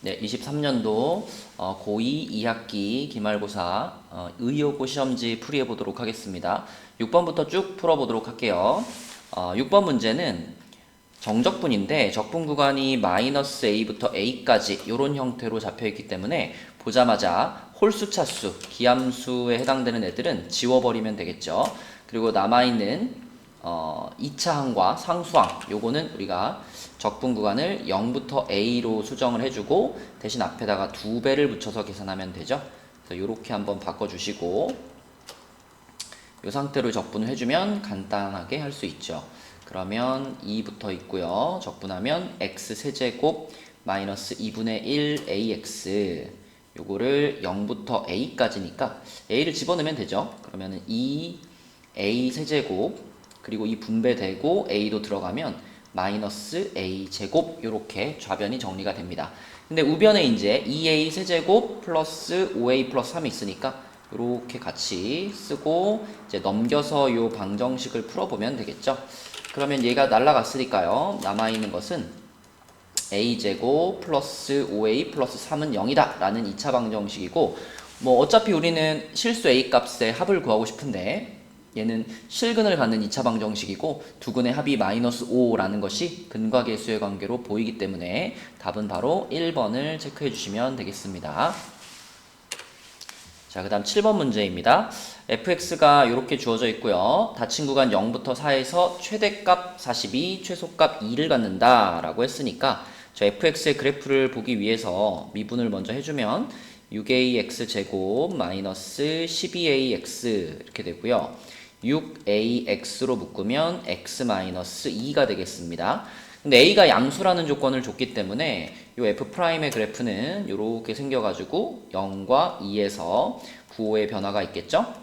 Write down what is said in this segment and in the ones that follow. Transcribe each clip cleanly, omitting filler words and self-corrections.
네, 23년도 고2 2학기 기말고사 의여고 시험지 풀이해 보도록 하겠습니다. 6번부터 쭉 풀어보도록 할게요. 6번 문제는 정적분인데 적분 구간이 마이너스 A부터 A까지 이런 형태로 잡혀 있기 때문에 보자마자 홀수 차수, 기함수에 해당되는 애들은 지워버리면 되겠죠. 그리고 남아있는 2차 항과 상수항 요거는 우리가 적분 구간을 0부터 A로 수정을 해주고 대신 앞에다가 2배를 붙여서 계산하면 되죠. 그래서 요렇게 한번 바꿔주시고 이 상태로 적분을 해주면 간단하게 할 수 있죠. 그러면 2부터 있고요. 적분하면 x세제곱 마이너스 2분의 1 ax 요거를 0부터 a까지니까 a를 집어넣으면 되죠. 그러면은 2a 세제곱 그리고 이 분배되고 a도 들어가면 마이너스 a 제곱 요렇게 좌변이 정리가 됩니다. 근데 우변에 이제 2a 세제곱 플러스 5a 플러스 3이 있으니까 이렇게 같이 쓰고 이제 넘겨서 이 방정식을 풀어보면 되겠죠. 그러면 얘가 날라갔으니까요. 남아있는 것은 a제곱 플러스 5a 플러스 3은 0이다 라는 2차 방정식이고 뭐 어차피 우리는 실수 a 값의 합을 구하고 싶은데 얘는 실근을 갖는 2차 방정식이고 두 근의 합이 마이너스 5라는 것이 근과 계수의 관계로 보이기 때문에 답은 바로 1번을 체크해 주시면 되겠습니다. 자, 그 다음 7번 문제입니다. fx가 이렇게 주어져 있고요. 닫힌 구간 0부터 4에서 최대값 42, 최소값 2를 갖는다 라고 했으니까 저 fx의 그래프를 보기 위해서 미분을 먼저 해주면 6ax제곱 마이너스 12ax 이렇게 되고요. 6ax로 묶으면 x 마이너스 2가 되겠습니다. 근데 a가 양수라는 조건을 줬기 때문에 이 f'의 그래프는 이렇게 생겨가지고 0과 2에서 9호의 변화가 있겠죠?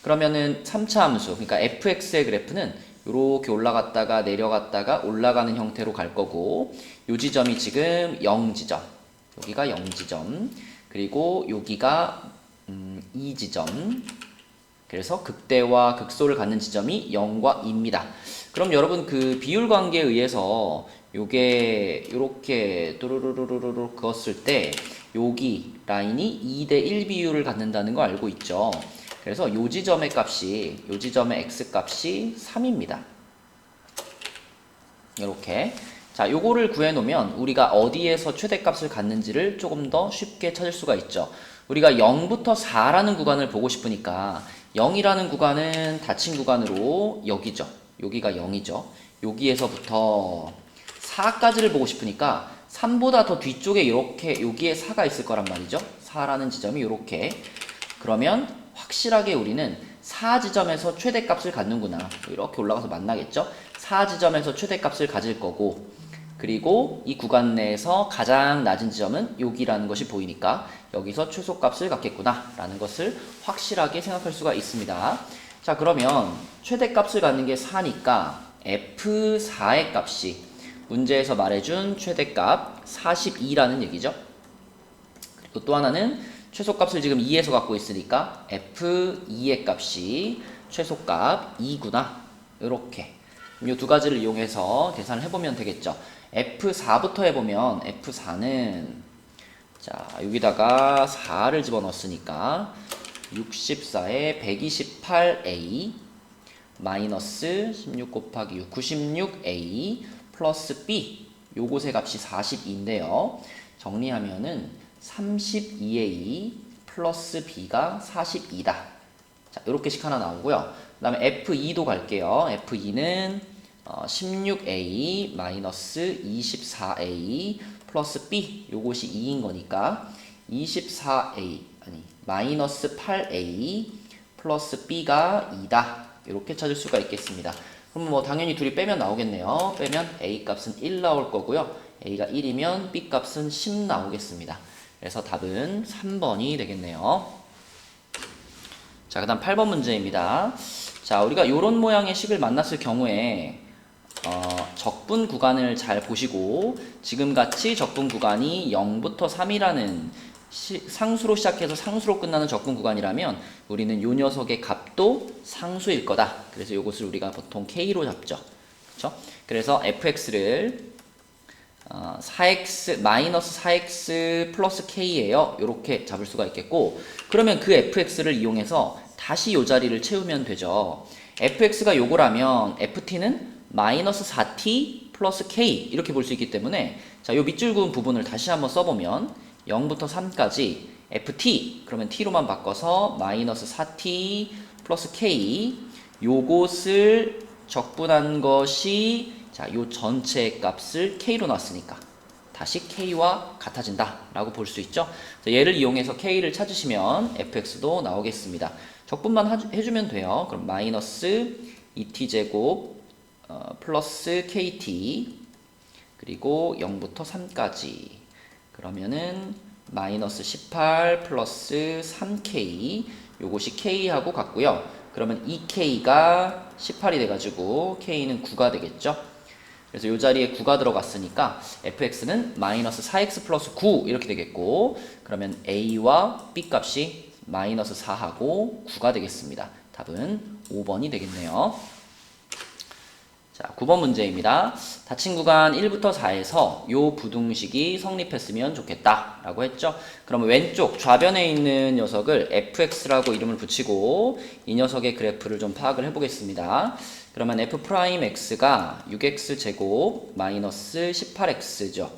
그러면은 3차 함수, 그러니까 fx의 그래프는 이렇게 올라갔다가 내려갔다가 올라가는 형태로 갈 거고 이 지점이 지금 0지점, 여기가 0지점, 그리고 여기가 2지점, 그래서 극대와 극소를 갖는 지점이 0과 2입니다. 그럼 여러분 그 비율 관계에 의해서 요게 요렇게 또르르르르르 그었을 때 여기 라인이 2대1 비율을 갖는다는 거 알고 있죠. 그래서 요 지점의 값이 요 지점의 x 값이 3입니다. 이렇게 자 요거를 구해 놓으면 우리가 어디에서 최대값을 갖는지를 조금 더 쉽게 찾을 수가 있죠. 우리가 0부터 4라는 구간을 보고 싶으니까 0이라는 구간은 닫힌 구간으로 여기죠. 여기가 0이죠. 여기에서부터 4까지를 보고 싶으니까 3보다 더 뒤쪽에 이렇게 여기에 4가 있을 거란 말이죠. 4라는 지점이 이렇게. 그러면 확실하게 우리는 4지점에서 최대값을 갖는구나. 이렇게 올라가서 만나겠죠. 4지점에서 최대값을 가질 거고 그리고 이 구간 내에서 가장 낮은 지점은 여기라는 것이 보이니까 여기서 최소값을 갖겠구나 라는 것을 확실하게 생각할 수가 있습니다. 자, 그러면 최대값을 갖는 게 4니까 F4의 값이 문제에서 말해준 최대값 42라는 얘기죠. 그리고 또 하나는 최소값을 지금 2에서 갖고 있으니까 F2의 값이 최소값 2구나. 이렇게 이 두 가지를 이용해서 계산을 해보면 되겠죠. F4부터 해보면 F4는 자 여기다가 4를 집어넣었으니까 64에 128A 마이너스 16 곱하기 6 96A 플러스 B 요것의 값이 42인데요. 정리하면은 32A 플러스 B가 42다. 자, 이렇게씩 하나 나오고요. 그 다음에 F2도 갈게요. F2는 16A 마이너스 24A 플러스 B 요것이 2인 거니까 24A 아니 마이너스 8A 플러스 B가 2다. 이렇게 찾을 수가 있겠습니다. 그럼 뭐 당연히 둘이 빼면 나오겠네요. 빼면 A 값은 1 나올 거고요. A가 1이면 B 값은 10 나오겠습니다. 그래서 답은 3번이 되겠네요. 자, 그 다음 8번 문제입니다. 자, 우리가 요런 모양의 식을 만났을 경우에 적분 구간을 잘 보시고 지금같이 적분 구간이 0부터 3이라는 상수로 시작해서 상수로 끝나는 적분 구간이라면 우리는 요 녀석의 값도 상수일 거다. 그래서 이것을 우리가 보통 K로 잡죠. 그렇죠? 그래서 fx를 4x 마이너스 4x 플러스 k예요. 이렇게 잡을 수가 있겠고, 그러면 그 fx를 이용해서 다시 이 자리를 채우면 되죠. fx가 요거라면 ft는 마이너스 4t 플러스 k 이렇게 볼 수 있기 때문에, 자, 요 밑줄 그은 부분을 다시 한번 써보면 0부터 3까지 ft, 그러면 t로만 바꿔서 마이너스 4t 플러스 k, 요것을 적분한 것이, 자, 요 전체 값을 k로 놨으니까 다시 k와 같아진다 라고 볼 수 있죠. 얘를 이용해서 k를 찾으시면 fx도 나오겠습니다. 적분만 해주면 돼요. 그럼 마이너스 2t제곱 플러스 kt, 그리고 0부터 3까지, 그러면은 마이너스 18 플러스 3k, 요것이 k하고 같고요. 그러면 2k가 18이 돼가지고 k는 9가 되겠죠. 그래서 이 자리에 9가 들어갔으니까 fx는 마이너스 4x 플러스 9 이렇게 되겠고, 그러면 a와 b 값이 마이너스 4하고 9가 되겠습니다. 답은 5번이 되겠네요. 자, 9번 문제입니다. 닫힌 구간 1부터 4에서 요 부등식이 성립했으면 좋겠다 라고 했죠. 그러면 왼쪽 좌변에 있는 녀석을 fx라고 이름을 붙이고 이 녀석의 그래프를 좀 파악을 해보겠습니다. 그러면 f'x가 6x제곱 마이너스 18x죠.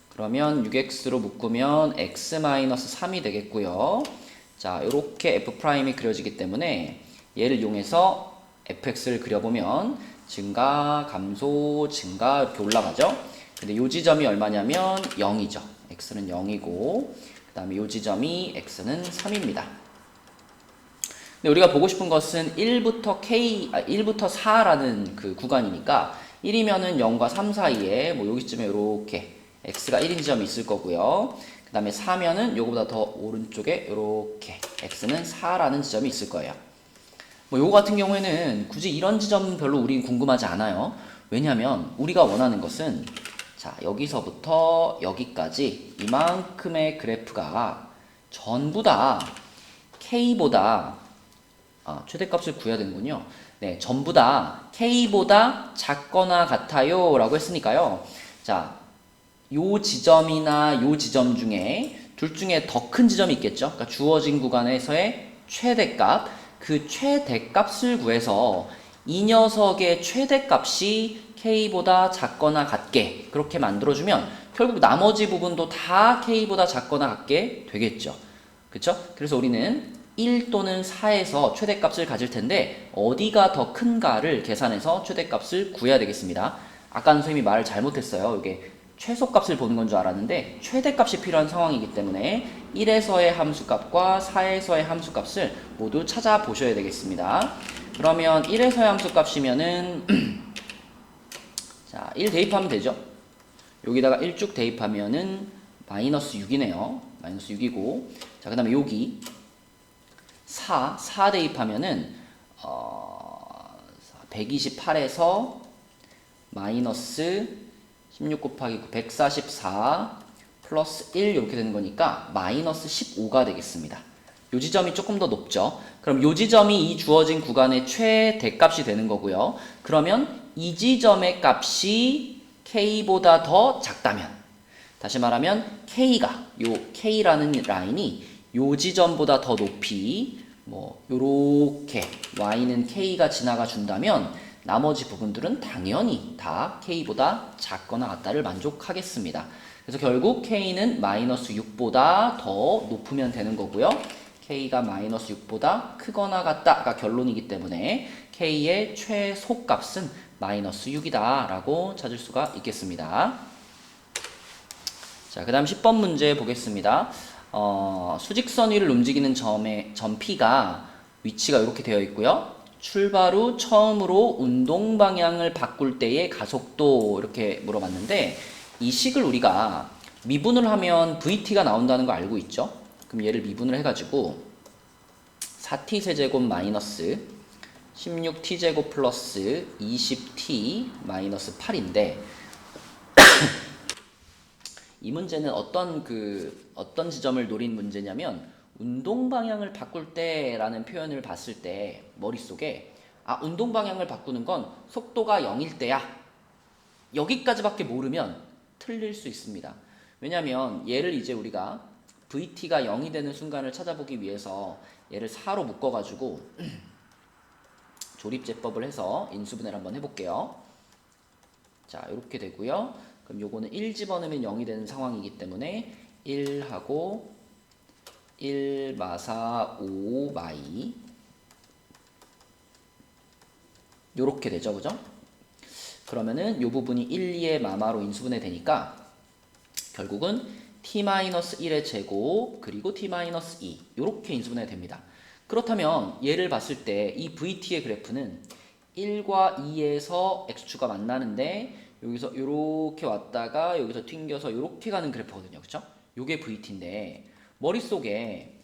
그러면 6x로 묶으면 x-3이 되겠고요. 자, 요렇게 f'이 그려지기 때문에 얘를 이용해서 fx를 그려보면 증가, 감소, 증가 이렇게 올라가죠. 근데 요 지점이 얼마냐면 0이죠. x는 0이고, 그 다음에 요 지점이 x는 3입니다. 근데 우리가 보고 싶은 것은 1부터 4라는 그 구간이니까 1이면은 0과 3 사이에 뭐 여기쯤에 이렇게 x가 1인 지점이 있을 거고요. 그 다음에 4면은 요거보다 더 오른쪽에 이렇게 x는 4라는 지점이 있을 거예요. 뭐 요거 같은 경우에는 굳이 이런 지점 별로 우린 궁금하지 않아요. 왜냐면 우리가 원하는 것은, 자, 여기서부터 여기까지 이만큼의 그래프가 전부 다 k보다 최대값을 구해야 되는군요. 네, 전부 다 k보다 작거나 같아요 라고 했으니까요. 자, 요 지점이나 요 지점 중에 둘 중에 더 큰 지점이 있겠죠. 그러니까 주어진 구간에서의 최대값, 그 최대값을 구해서 이 녀석의 최대값이 k보다 작거나 같게 그렇게 만들어주면 결국 나머지 부분도 다 k보다 작거나 같게 되겠죠. 그쵸? 그래서 우리는 1 또는 4에서 최대값을 가질 텐데 어디가 더 큰가를 계산해서 최대값을 구해야 되겠습니다. 아까 선생님이 말을 잘못했어요. 이게 최소값을 보는 건 줄 알았는데 최대값이 필요한 상황이기 때문에 1에서의 함수값과 4에서의 함수값을 모두 찾아보셔야 되겠습니다. 그러면 1에서의 함수값이면은 자, 1 대입하면 되죠. 여기다가 1 쭉 대입하면은 마이너스 6이네요. 마이너스 6이고, 자, 그 다음에 여기 4 대입하면은 128에서 마이너스 16 곱하기 144 플러스 1 이렇게 되는 거니까 마이너스 15가 되겠습니다. 요 지점이 조금 더 높죠. 그럼 요 지점이 이 주어진 구간의 최대값이 되는 거고요. 그러면 이 지점의 값이 k보다 더 작다면, 다시 말하면 k가, 요 k라는 라인이 요 지점보다 더 높이 뭐 요렇게 y는 k가 지나가 준다면 나머지 부분들은 당연히 다 k보다 작거나 같다를 만족하겠습니다. 그래서 결국 k는 마이너스 6보다 더 높으면 되는 거고요. k가 마이너스 6보다 크거나 같다가 결론이기 때문에 k의 최소값은 마이너스 6이다 라고 찾을 수가 있겠습니다. 자, 그 다음 10번 문제 보겠습니다. 수직선 위를 움직이는 점 P가 위치가 이렇게 되어 있고요. 출발 후 처음으로 운동 방향을 바꿀 때의 가속도 이렇게 물어봤는데, 이 식을 우리가 미분을 하면 VT가 나온다는 거 알고 있죠? 그럼 얘를 미분을 해가지고 4t 세제곱 마이너스 16t제곱 플러스 20t 마이너스 8인데 이 문제는 어떤 지점을 노린 문제냐면, 운동 방향을 바꿀 때라는 표현을 봤을 때 머릿속에 운동 방향을 바꾸는 건 속도가 0일 때야, 여기까지밖에 모르면 틀릴 수 있습니다. 왜냐하면 얘를 이제 우리가 VT가 0이 되는 순간을 찾아보기 위해서 얘를 4로 묶어가지고 조립제법을 해서 인수분해를 한번 해볼게요. 자, 이렇게 되고요. 그럼 요거는 1 집어넣으면 0이 되는 상황이기 때문에 1하고 1 마사 5 마이 요렇게 되죠, 그죠? 그러면은 요 부분이 1, 2의 마마로 인수분해 되니까 결국은 t-1의 제곱 그리고 t-2 요렇게 인수분해 됩니다. 그렇다면 얘를 봤을 때 이 VT의 그래프는 1과 2에서 x축가 만나는데 여기서 요렇게 왔다가 여기서 튕겨서 요렇게 가는 그래프거든요. 그쵸? 요게 VT인데 머릿속에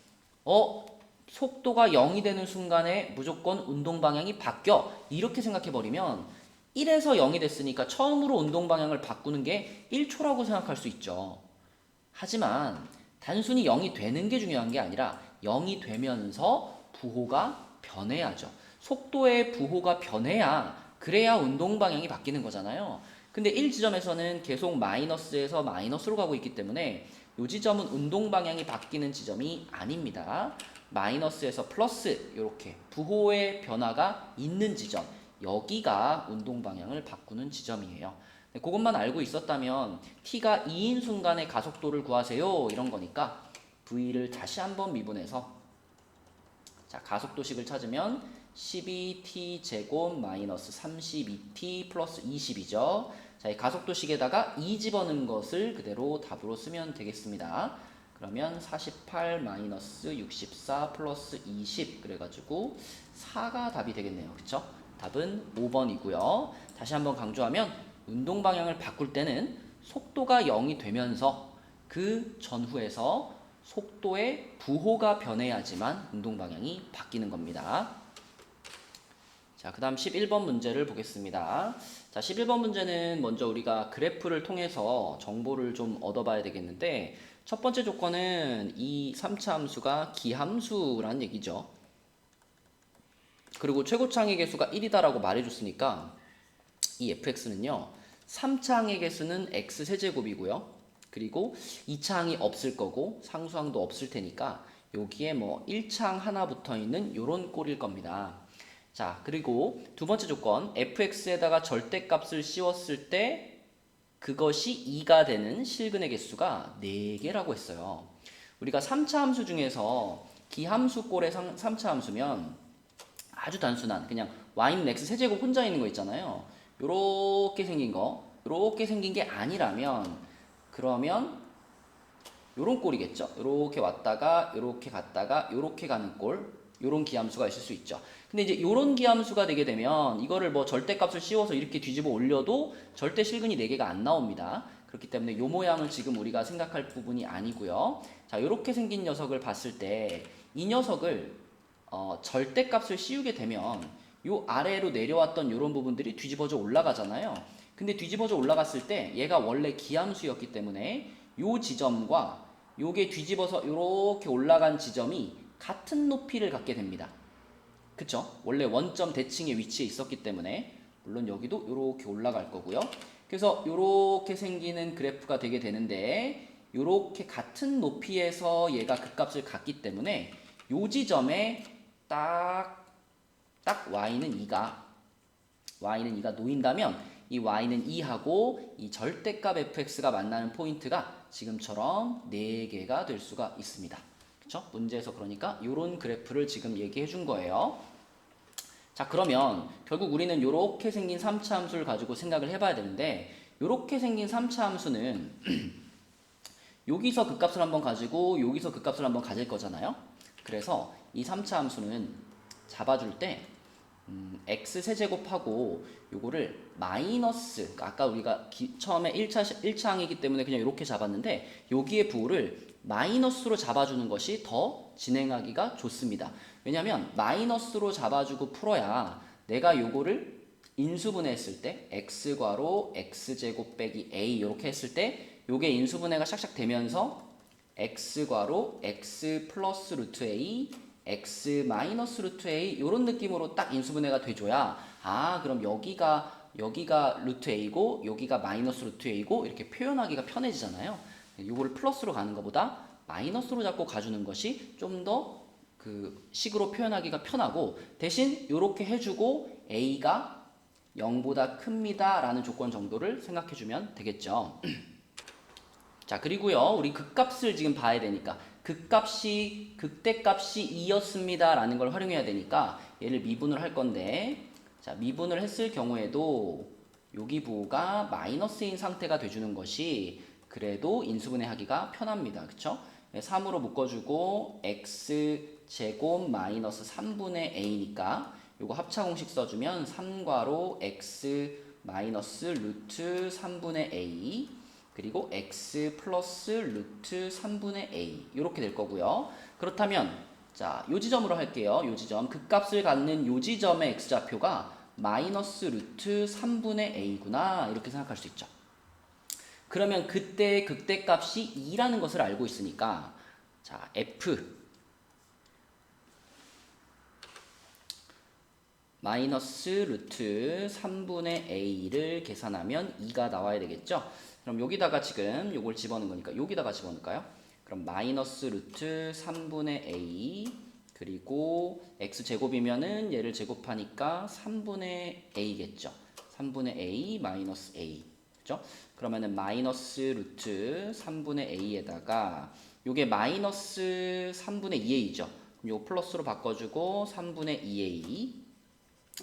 속도가 0이 되는 순간에 무조건 운동 방향이 바뀌어 이렇게 생각해 버리면 1에서 0이 됐으니까 처음으로 운동 방향을 바꾸는 게 1초라고 생각할 수 있죠. 하지만 단순히 0이 되는 게 중요한 게 아니라 0이 되면서 부호가 변해야죠. 속도의 부호가 변해야 그래야 운동 방향이 바뀌는 거잖아요. 근데 1지점에서는 계속 마이너스에서 마이너스로 가고 있기 때문에 이 지점은 운동 방향이 바뀌는 지점이 아닙니다. 마이너스에서 플러스 이렇게 부호의 변화가 있는 지점 여기가 운동 방향을 바꾸는 지점이에요. 그것만 알고 있었다면 t가 2인 순간의 가속도를 구하세요 이런 거니까 v를 다시 한번 미분해서 자 가속도식을 찾으면 12t 제곱 마이너스 32t 플러스 20이죠. 자, 이 가속도식에다가 2 집어넣은 것을 그대로 답으로 쓰면 되겠습니다. 그러면 48 마이너스 64 플러스 20 그래가지고 4가 답이 되겠네요. 그쵸? 답은 5번이고요. 다시 한번 강조하면 운동 방향을 바꿀 때는 속도가 0이 되면서 그 전후에서 속도의 부호가 변해야지만 운동 방향이 바뀌는 겁니다. 자, 그 다음 11번 문제를 보겠습니다. 자, 11번 문제는 먼저 우리가 그래프를 통해서 정보를 좀 얻어봐야 되겠는데 첫 번째 조건은 이 3차 함수가 기함수라는 얘기죠. 그리고 최고차항의 개수가 1이다라고 말해줬으니까 이 fx는요 3차항의 개수는 x세제곱이고요 그리고 2차항이 없을 거고 상수항도 없을 테니까 여기에 뭐 1차항 하나 붙어있는 요런 꼴일 겁니다. 자, 그리고 두 번째 조건 fx에다가 절대값을 씌웠을 때 그것이 2가 되는 실근의 개수가 4개라고 했어요. 우리가 3차 함수 중에서 기함수 꼴의 3차 함수면 아주 단순한 그냥 y는 x 세제곱 혼자 있는 거 있잖아요. 요렇게 생긴 거 요렇게 생긴 게 아니라면 그러면 요런 꼴이겠죠. 요렇게 왔다가 요렇게 갔다가 요렇게 가는 꼴 요런 기함수가 있을 수 있죠. 근데 이제 요런 기함수가 되게 되면 이거를 뭐 절대값을 씌워서 이렇게 뒤집어 올려도 절대 실근이 4개가 안 나옵니다. 그렇기 때문에 요 모양을 지금 우리가 생각할 부분이 아니고요. 자, 요렇게 생긴 녀석을 봤을 때 이 녀석을 절대값을 씌우게 되면 요 아래로 내려왔던 요런 부분들이 뒤집어져 올라가잖아요. 근데 뒤집어져 올라갔을 때 얘가 원래 기함수였기 때문에 요 지점과 요게 뒤집어서 요렇게 올라간 지점이 같은 높이를 갖게 됩니다. 그쵸? 원래 원점 대칭의 위치에 있었기 때문에 물론 여기도 요렇게 올라갈 거고요. 그래서 요렇게 생기는 그래프가 되게 되는데 요렇게 같은 높이에서 얘가 극값을 갖기 때문에 요 지점에 딱 y는 2가 놓인다면 이 y는 2하고 이 절대값 fx가 만나는 포인트가 지금처럼 4개가 될 수가 있습니다. 그쵸? 문제에서 그러니까 이런 그래프를 지금 얘기해 준 거예요. 자, 그러면 결국 우리는 이렇게 생긴 3차 함수를 가지고 생각을 해봐야 되는데 이렇게 생긴 3차 함수는 여기서 극값을 한번 가지고 여기서 극값을 한번 가질 거잖아요. 그래서 이 3차 함수는 잡아줄 때 x세제곱하고 요거를 마이너스 아까 우리가 처음에 1차항이기 때문에 그냥 이렇게 잡았는데 여기에 부호를 마이너스로 잡아주는 것이 더 진행하기가 좋습니다. 왜냐면 마이너스로 잡아주고 풀어야 내가 요거를 인수분해했을 때 x괄호 x제곱 빼기 a 이렇게 했을 때 요게 인수분해가 샥샥 되면서 x괄호 x 플러스 루트 a x 마이너스 루트 a 요런 느낌으로 딱 인수분해가 돼줘야 그럼 여기가 여기가 루트 a고 여기가 마이너스 루트 a고 이렇게 표현하기가 편해지잖아요. 이거를 플러스로 가는 것보다 마이너스로 잡고 가주는 것이 좀 더 그 식으로 표현하기가 편하고, 대신 이렇게 해주고 a가 0보다 큽니다 라는 조건 정도를 생각해주면 되겠죠. 자, 그리고요, 우리 극값을 지금 봐야 되니까 극값이 극대값이 2였습니다 라는 걸 활용해야 되니까 얘를 미분을 할 건데, 자, 미분을 했을 경우에도 여기 부호가 마이너스인 상태가 돼주는 것이 그래도 인수분해 하기가 편합니다. 그쵸? 3으로 묶어주고 x제곱 마이너스 3분의 a니까 요거 합차공식 써주면 3괄호 x 마이너스 루트 3분의 a 그리고 x 플러스 루트 3분의 a 이렇게 될 거고요. 그렇다면 자, 요 지점으로 할게요. 요 지점, 극값을 갖는 요 지점의 x좌표가 마이너스 루트 3분의 a구나 이렇게 생각할 수 있죠. 그러면 그때 극대값이 2라는 것을 알고 있으니까, 자, f 마이너스 루트 3분의 a를 계산하면 2가 나와야 되겠죠. 그럼 여기다가 지금 요걸 집어넣은 거니까 여기다가 집어넣을까요? 그럼 마이너스 루트 3분의 a 그리고 x제곱이면은 얘를 제곱하니까 3분의 a겠죠. 3분의 a 마이너스 a. 그죠? 그러면은 마이너스 루트 3분의 a에다가 요게 마이너스 3분의 2a죠. 요 플러스로 바꿔주고 3분의 2a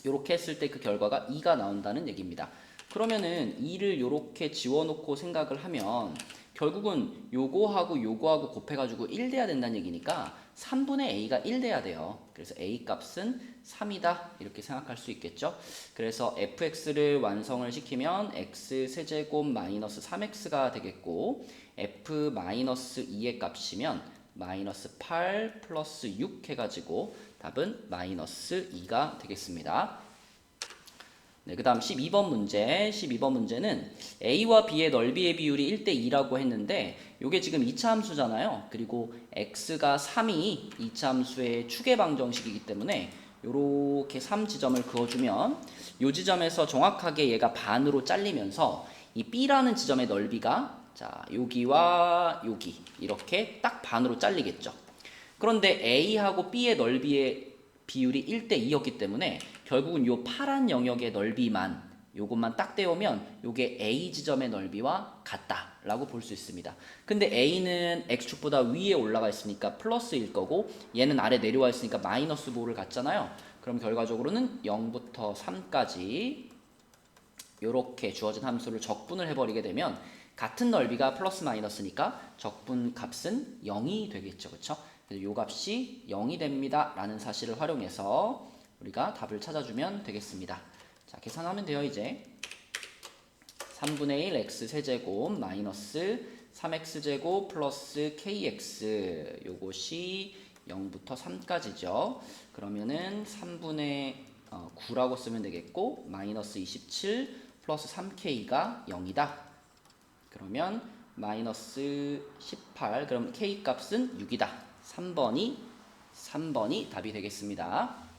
요렇게 했을 때 그 결과가 2가 나온다는 얘기입니다. 그러면은 2를 요렇게 지워놓고 생각을 하면 결국은 요거하고 요거하고 곱해가지고 1 돼야 된다는 얘기니까 3분의 a가 1 돼야 돼요. 그래서 a 값은 3이다 이렇게 생각할 수 있겠죠. 그래서 fx를 완성을 시키면 x 세제곱 마이너스 3x가 되겠고, f 마이너스 2의 값이면 마이너스 8 플러스 6 해가지고 답은 마이너스 2가 되겠습니다. 네, 그 다음 12번 문제. 12번 문제는 a와 b의 넓이의 비율이 1대2라고 했는데 요게 지금 2차 함수잖아요. 그리고 x가 3이 2차 함수의 추계 방정식이기 때문에 요렇게 3지점을 그어주면 요 지점에서 정확하게 얘가 반으로 잘리면서 이 b라는 지점의 넓이가 자, 여기와 여기 이렇게 딱 반으로 잘리겠죠. 그런데 a하고 b의 넓이의 비율이 1대2였기 때문에 결국은 요 파란 영역의 넓이만 요것만 딱 떼오면 요게 A 지점의 넓이와 같다라고 볼 수 있습니다. 근데 A는 X축보다 위에 올라가 있으니까 플러스일 거고 얘는 아래 내려와 있으니까 마이너스 부호를 갖잖아요. 그럼 결과적으로는 0부터 3까지 요렇게 주어진 함수를 적분을 해버리게 되면 같은 넓이가 플러스 마이너스니까 적분 값은 0이 되겠죠. 그쵸? 그래서 요 값이 0이 됩니다 라는 사실을 활용해서 우리가 답을 찾아주면 되겠습니다. 자, 계산하면 돼요. 이제 3분의 1 x 세제곱 마이너스 3x제곱 플러스 kx 요것이 0부터 3까지죠. 그러면은 3분의 9라고 쓰면 되겠고 마이너스 27 플러스 3k가 0이다. 그러면 마이너스 18 그럼 k 값은 6이다. 3번이 답이 되겠습니다.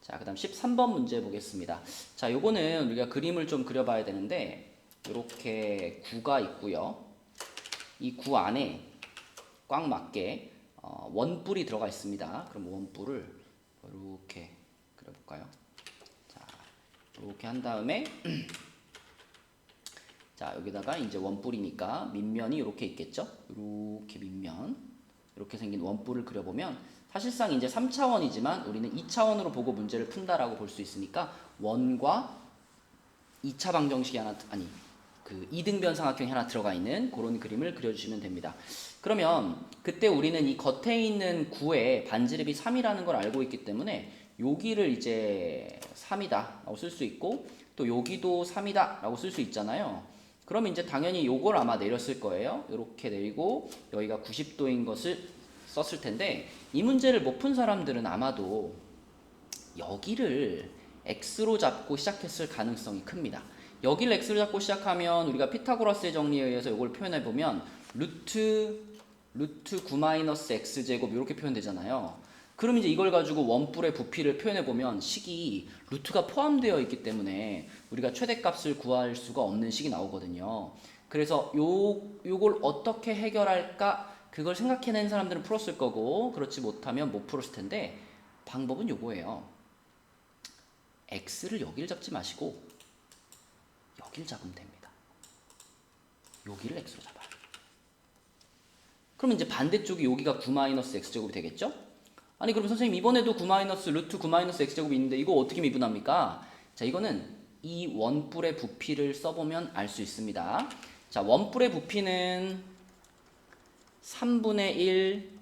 자, 그 다음 13번 문제 보겠습니다. 자, 요거는 우리가 그림을 좀 그려봐야 되는데 이렇게 구가 있고요. 이 구 안에 꽉 맞게 원뿔이 들어가 있습니다. 그럼 원뿔을 이렇게 그려볼까요? 자, 이렇게 한 다음에 자, 여기다가 이제 원뿔이니까 밑면이 이렇게 있겠죠? 이렇게 밑면 이렇게 생긴 원뿔을 그려보면 사실상 이제 3차원이지만 우리는 2차원으로 보고 문제를 푼다라고 볼 수 있으니까 원과 2차 방정식이 하나, 아니 그 이등변 삼각형이 하나 들어가 있는 그런 그림을 그려주시면 됩니다. 그러면 그때 우리는 이 겉에 있는 구에 반지름이 3이라는 걸 알고 있기 때문에 여기를 이제 3이다 라고 쓸 수 있고 또 여기도 3이다 라고 쓸 수 있잖아요. 그러면 이제 당연히 요걸 아마 내렸을 거예요. 이렇게 내리고 여기가 90도인 것을 썼을 텐데 이 문제를 못 푼 사람들은 아마도 여기를 x로 잡고 시작했을 가능성이 큽니다. 여기를 x로 잡고 시작하면 우리가 피타고라스의 정리에 의해서 이걸 표현해 보면 루트 9-x제곱 이렇게 표현되잖아요. 그럼 이제 이걸 가지고 원뿔의 부피를 표현해 보면 식이 루트가 포함되어 있기 때문에 우리가 최대값을 구할 수가 없는 식이 나오거든요. 그래서 요걸 어떻게 해결할까? 그걸 생각해낸 사람들은 풀었을 거고 그렇지 못하면 못 풀었을 텐데 방법은 요거예요. x를 여기를 잡지 마시고 여기를 잡으면 됩니다. 여기를 x로 잡아요. 그럼 이제 반대쪽이 여기가 9-x제곱이 되겠죠? 아니 그럼 선생님 이번에도 9 루트 9 x제곱이 있는데 이거 어떻게 미분합니까? 자 이거는 이 원뿔의 부피를 써보면 알 수 있습니다. 자 원뿔의 부피는 3분의 1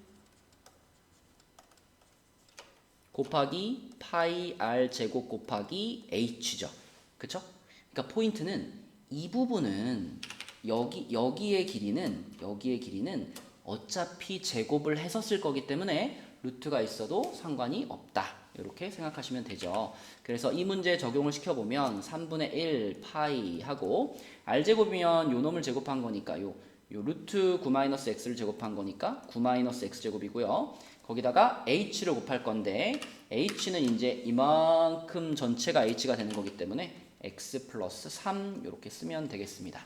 곱하기 파이 r 제곱 곱하기 h죠. 그쵸? 그러니까 포인트는 이 부분은 여기의 길이는 어차피 제곱을 해서 쓸 거기 때문에 루트가 있어도 상관이 없다. 이렇게 생각하시면 되죠. 그래서 이 문제 적용을 시켜보면 3분의 1 파이 하고 r제곱이면 요 놈을 제곱한 거니까 요 루트 9-x를 제곱한 거니까 9-x제곱이고요. 거기다가 h를 곱할 건데 h는 이제 이만큼 전체가 h가 되는 거기 때문에 x 플러스 3 이렇게 쓰면 되겠습니다.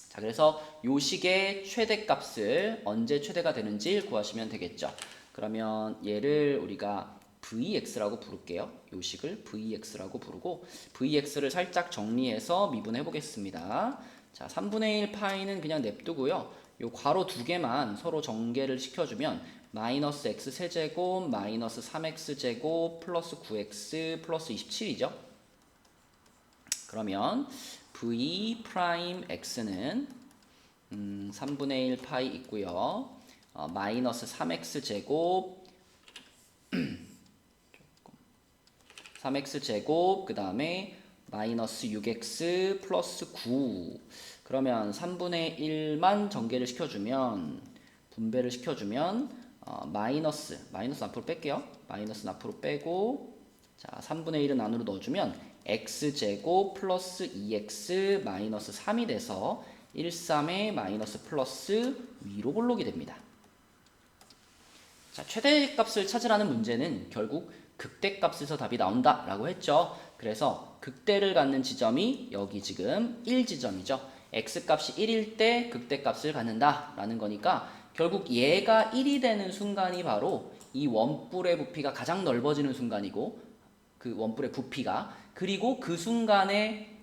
자, 그래서 요 식의 최대값을 언제 최대가 되는지 구하시면 되겠죠. 그러면 얘를 우리가 vx라고 부를게요. 요 식을 vx라고 부르고 vx를 살짝 정리해서 미분해 보겠습니다. 자, 3분의 1 파이는 그냥 냅두고요. 요 괄호 두 개만 서로 전개를 시켜주면 마이너스 x 세제곱 마이너스 3x제곱 플러스 9x 플러스 27이죠. 그러면 v 프라임 x는 3분의 1 파이 있고요. 마이너스 3x제곱 3x제곱 그 다음에 마이너스 6x 플러스 9 그러면 3분의 1만 전개를 시켜주면 분배를 시켜주면 마이너스 앞으로 뺄게요. 마이너스는 앞으로 빼고 자 3분의 1은 안으로 넣어주면 x제곱 플러스 2x 마이너스 3이 돼서 1, 3의 마이너스 플러스 위로 볼록이 됩니다. 자, 최대값을 찾으라는 문제는 결국 극대값에서 답이 나온다 라고 했죠. 그래서 극대를 갖는 지점이 여기 지금 1지점이죠. x값이 1일 때 극대값을 갖는다 라는 거니까 결국 얘가 1이 되는 순간이 바로 이 원뿔의 부피가 가장 넓어지는 순간이고 그 원뿔의 부피가 그리고 그 순간에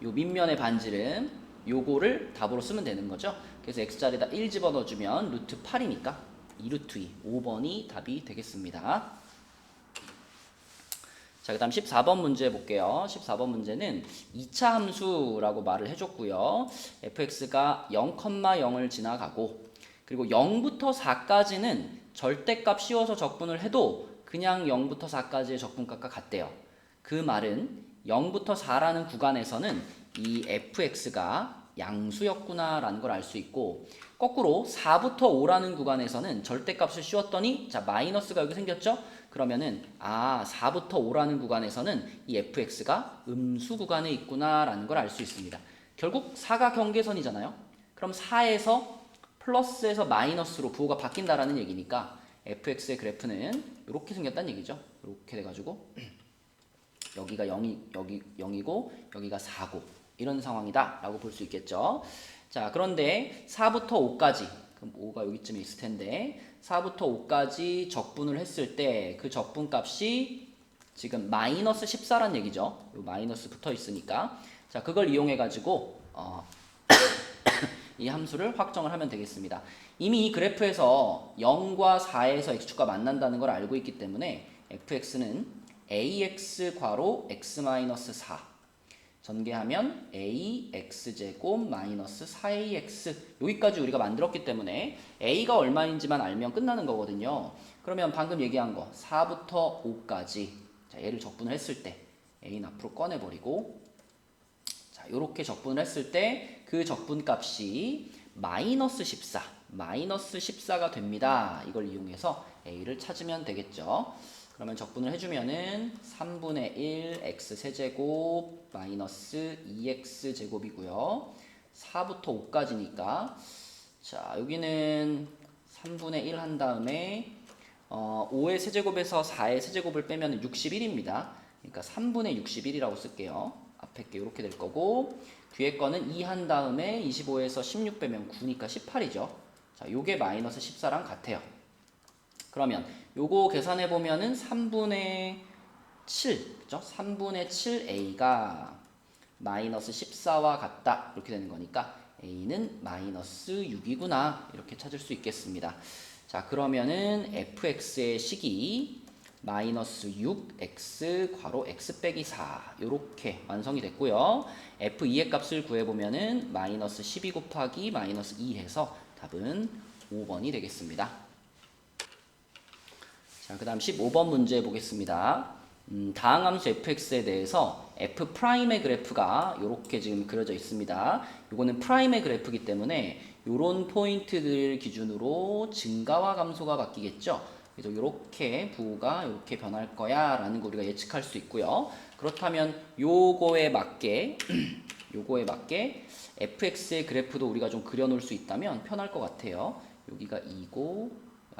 요 밑면의 반지름 요거를 답으로 쓰면 되는 거죠. 그래서 x자리에다 1 집어넣어주면 루트 8이니까 2루트 2, 5번이 답이 되겠습니다. 자, 그 다음 14번 문제 볼게요. 14번 문제는 2차 함수라고 말을 해줬고요. fx가 0,0을 지나가고 그리고 0부터 4까지는 절대값 씌워서 적분을 해도 그냥 0부터 4까지의 적분값과 같대요. 그 말은 0부터 4라는 구간에서는 이 fx가 양수였구나 라는 걸 알 수 있고 거꾸로 4부터 5라는 구간에서는 절대값을 씌웠더니 자 마이너스가 여기 생겼죠? 그러면은 4부터 5라는 구간에서는 이 fx가 음수 구간에 있구나 라는 걸 알 수 있습니다. 결국 4가 경계선이잖아요. 그럼 4에서 플러스에서 마이너스로 부호가 바뀐다라는 얘기니까 fx의 그래프는 이렇게 생겼다는 얘기죠. 이렇게 돼가지고 여기가 0이고 여기가 4고 이런 상황이다 라고 볼 수 있겠죠. 자, 그런데 4부터 5까지 그럼 5가 여기쯤에 있을 텐데 4부터 5까지 적분을 했을 때 그 적분 값이 지금 마이너스 14란 얘기죠. 요 마이너스 붙어 있으니까 자 그걸 이용해 가지고 이 함수를 확정을 하면 되겠습니다. 이미 이 그래프에서 0과 4에서 x축과 만난다는 걸 알고 있기 때문에 fx는 ax 괄호 x-4 전개하면 ax제곱 마이너스 4ax 여기까지 우리가 만들었기 때문에 a가 얼마인지만 알면 끝나는 거거든요. 그러면 방금 얘기한 거 4부터 5까지 자, 얘를 적분을 했을 때 a는 앞으로 꺼내버리고 자, 요렇게 적분을 했을 때 그 적분 값이 마이너스 14가 됩니다. 이걸 이용해서 a를 찾으면 되겠죠. 그러면 적분을 해주면은 3분의 1 x 세제곱 마이너스 2x 제곱이고요. 4부터 5까지니까 자 여기는 3분의 1 한 다음에 5의 세제곱에서 4의 세제곱을 빼면 61입니다. 그러니까 3분의 61이라고 쓸게요. 앞에 게 이렇게 될 거고 뒤에 거는 2 한 다음에 25에서 16 빼면 9니까 18이죠. 자, 요게 마이너스 14랑 같아요. 그러면 요거 계산해 보면은 3분의 7, 그죠? 3분의 7a가 마이너스 14와 같다. 이렇게 되는 거니까 a는 마이너스 6이구나. 이렇게 찾을 수 있겠습니다. 자, 그러면은 fx의 식이 마이너스 6x 괄호 x 빼기 4 이렇게 완성이 됐고요. f2의 값을 구해보면은 마이너스 12 곱하기 마이너스 2 해서 답은 5번이 되겠습니다. 자, 그 다음 15번 문제 보겠습니다. 다항함수 fx에 대해서 f'의 그래프가 이렇게 지금 그려져 있습니다. 이거는 프라임의 그래프이기 때문에 이런 포인트들 기준으로 증가와 감소가 바뀌겠죠. 그래서 이렇게 부호가 이렇게 변할 거야 라는 거 우리가 예측할 수 있고요. 그렇다면 요거에 맞게 fx의 그래프도 우리가 좀 그려놓을 수 있다면 편할 것 같아요. 여기가 2고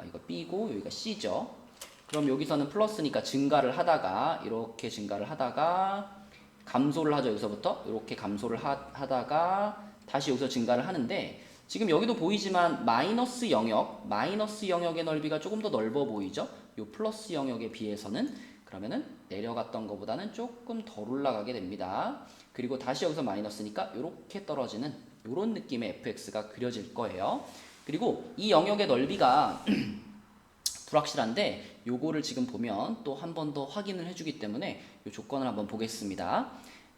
이거 b고 여기가 c죠. 그럼 여기서는 플러스니까 증가를 하다가 이렇게 증가를 하다가 감소를 하죠. 여기서부터 이렇게 감소를 하다가 다시 여기서 증가를 하는데 지금 여기도 보이지만 마이너스 영역의 넓이가 조금 더 넓어 보이죠. 요 플러스 영역에 비해서는 그러면은 내려갔던 것보다는 조금 덜 올라가게 됩니다. 그리고 다시 여기서 마이너스니까 이렇게 떨어지는 이런 느낌의 fx가 그려질 거예요. 그리고 이 영역의 넓이가 불확실한데 요거를 지금 보면 또 한 번 더 확인을 해주기 때문에 요 조건을 한번 보겠습니다.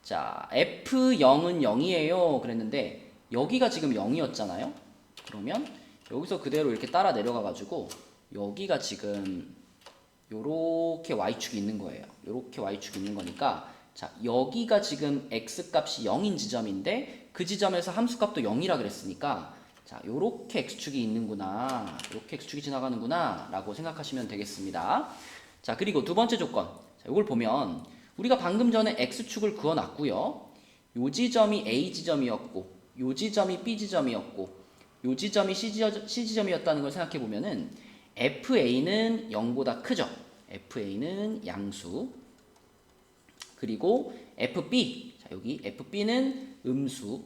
자, F0은 0이에요 그랬는데 여기가 지금 0이었잖아요. 그러면 여기서 그대로 이렇게 따라 내려가 가지고 여기가 지금 요렇게 y축이 있는 거예요. 요렇게 y축이 있는 거니까 자, 여기가 지금 x값이 0인 지점인데 그 지점에서 함수값도 0이라 그랬으니까 자, 요렇게 x축이 있는구나. 요렇게 x축이 지나가는구나 라고 생각하시면 되겠습니다. 자, 그리고 두 번째 조건. 자, 요걸 보면 우리가 방금 전에 x축을 그어 놨고요. 요 지점이 a 지점이었고 요 지점이 b 지점이었고 요 지점이 c 지점이었다는 걸 생각해 보면은 fa는 0보다 크죠. fa는 양수. 그리고 fb. 자, 여기 fb는 음수.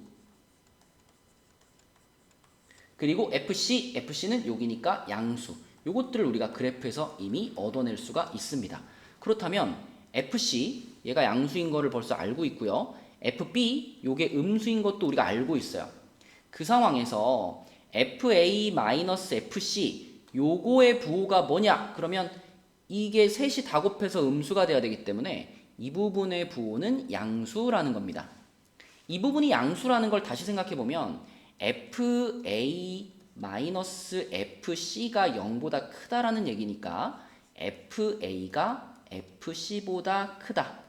그리고 FC는 여기니까 양수. 요것들을 우리가 그래프에서 이미 얻어낼 수가 있습니다. 그렇다면 FC, 얘가 양수인 거를 벌써 알고 있고요. FB, 요게 음수인 것도 우리가 알고 있어요. 그 상황에서 FA-FC, 요거의 부호가 뭐냐? 그러면 이게 셋이 다 곱해서 음수가 돼야 되기 때문에 이 부분의 부호는 양수라는 겁니다. 이 부분이 양수라는 걸 다시 생각해 보면 FA-FC가 0보다 크다라는 얘기니까 FA가 FC보다 크다.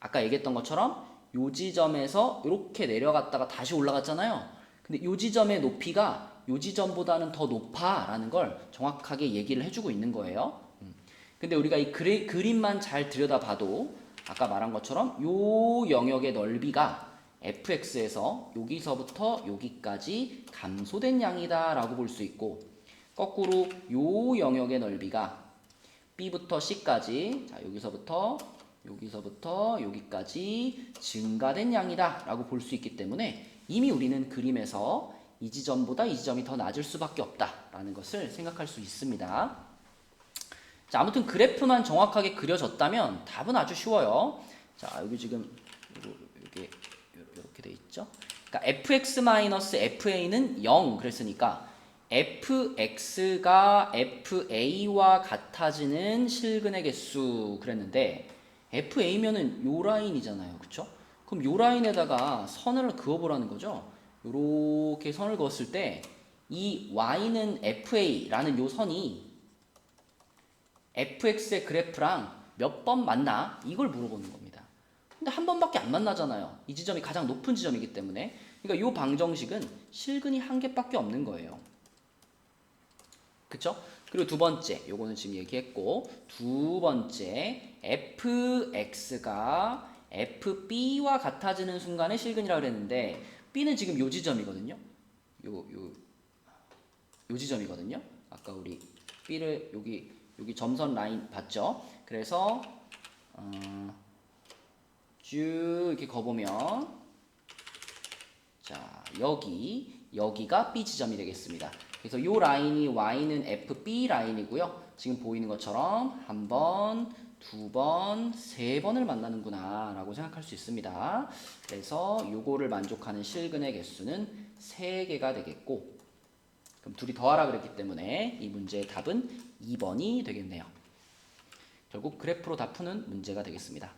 아까 얘기했던 것처럼 요 지점에서 이렇게 내려갔다가 다시 올라갔잖아요. 근데 요 지점의 높이가 요 지점보다는 더 높아라는 걸 정확하게 얘기를 해주고 있는 거예요. 근데 우리가 이 그림만 잘 들여다봐도 아까 말한 것처럼 요 영역의 넓이가 fx에서 여기서부터 여기까지 감소된 양이다 라고 볼 수 있고 거꾸로 요 영역의 넓이가 b부터 c까지 자 여기서부터 여기까지 증가된 양이다 라고 볼 수 있기 때문에 이미 우리는 그림에서 이 지점보다 이 지점이 더 낮을 수밖에 없다 라는 것을 생각할 수 있습니다. 자, 아무튼 그래프만 정확하게 그려졌다면 답은 아주 쉬워요. 자, 여기 지금 이게 이렇게 돼 있죠. 그러니까 fx-fa는 0 그랬으니까 fx가 fa와 같아지는 실근의 개수 그랬는데 fa면은 요 라인이잖아요. 그쵸? 그럼 요 라인에다가 선을 그어보라는 거죠. 요렇게 선을 그었을 때 이 y는 fa라는 요 선이 fx의 그래프랑 몇 번 만나? 이걸 물어보는 겁니다. 근데 한 번밖에 안 만나잖아요. 이 지점이 가장 높은 지점이기 때문에. 그러니까 이 방정식은 실근이 한 개밖에 없는 거예요. 그쵸? 그리고 두 번째, 요거는 지금 얘기했고, 두 번째, fx가 fb와 같아지는 순간에 실근이라고 그랬는데, b는 지금 요 지점이거든요. 요 지점이거든요. 아까 우리 B를 여기 점선 라인 봤죠? 그래서 쭉 이렇게 거보면 자 여기가 B 지점이 되겠습니다. 그래서 이 라인이 Y는 FB 라인이고요. 지금 보이는 것처럼 한 번, 두 번, 세 번을 만나는구나 라고 생각할 수 있습니다. 그래서 요거를 만족하는 실근의 개수는 3개가 되겠고, 그럼 둘이 더하라 그랬기 때문에 이 문제의 답은 2번이 되겠네요. 결국 그래프로 다 푸는 문제가 되겠습니다.